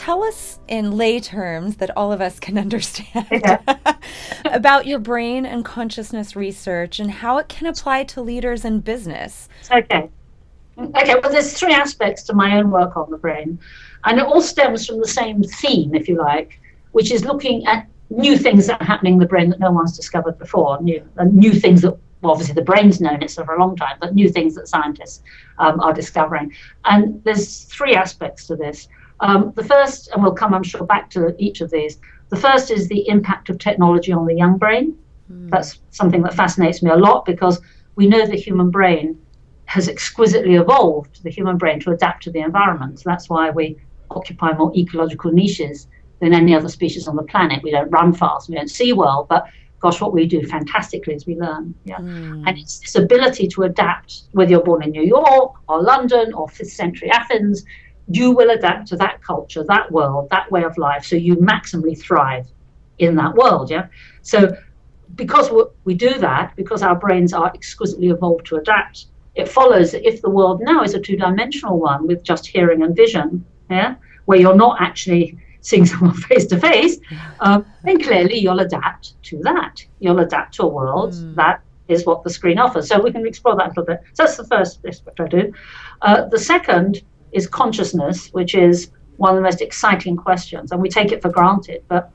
tell us in lay terms that all of us can understand Yeah. about your brain and consciousness research and how it can apply to leaders in business. Okay. Okay, well, there's three aspects to my own work on the brain, and it all stems from the same theme, if you like, which is looking at new things that are happening in the brain that no one's discovered before, new things that, well, obviously the brain's known it for a long time, but new things that scientists are discovering. And there's three aspects to this. The first, and we'll come, I'm sure, back to each of these. The first is the impact of technology on the young brain. That's something that fascinates me a lot, because we know the human brain has exquisitely evolved, the human brain, to adapt to the environment. So that's why we occupy more ecological niches than any other species on the planet. We don't run fast, we don't see well, but gosh, what we do fantastically is we learn. Yeah. And it's this ability to adapt, whether you're born in New York or London or 5th century Athens, you will adapt to that culture, that world, that way of life, so you maximally thrive in that world. Yeah. So because we do that, because our brains are exquisitely evolved to adapt, it follows that if the world now is a two-dimensional one with just hearing and vision, yeah, where you're not actually seeing someone face to face, then clearly you'll adapt to that. You'll adapt to a world that is what the screen offers. So we can explore that a little bit. So that's the first aspect I do. The second is consciousness, which is one of the most exciting questions, and we take it for granted. But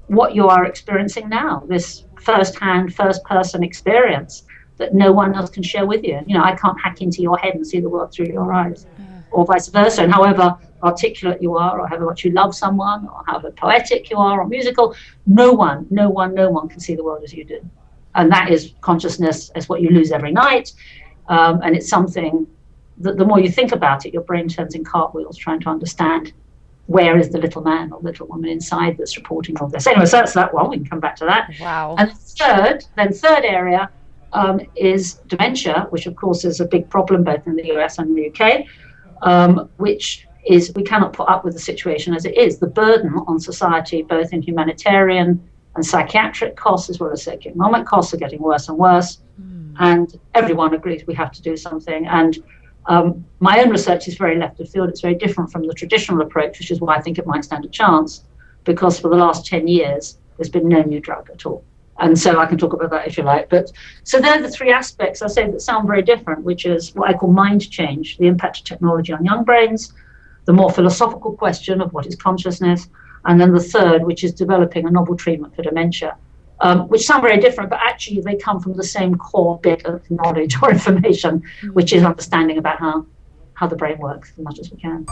what you are experiencing now, this first-hand, first-person experience that no one else can share with you. You know, I can't hack into your head and see the world through your eyes, or vice versa. And however articulate you are, or however much you love someone, or however poetic you are, or musical, no one can see the world as you do. And that is consciousness, is what you lose every night. And it's something that the more you think about it, your brain turns in cartwheels trying to understand where is the little man or little woman inside that's reporting all this. Anyway, so that's that one. We can come back to that. Wow. And third area is dementia, which of course is a big problem both in the US and the UK, which is we cannot put up with the situation as it is. The burden on society, both in humanitarian and psychiatric costs as well as economic costs, are getting worse and worse. And everyone agrees we have to do something. And my own research is very left of field. It's very different from the traditional approach, which is why I think it might stand a chance, because for the last 10 years, there's been no new drug at all. And so I can talk about that if you like. But so they're the three aspects I say that sound very different, which is what I call mind change, the impact of technology on young brains, the more philosophical question of what is consciousness, and then the third, which is developing a novel treatment for dementia, which sound very different, but actually they come from the same core bit of knowledge or information, which is understanding about how the brain works as much as we can.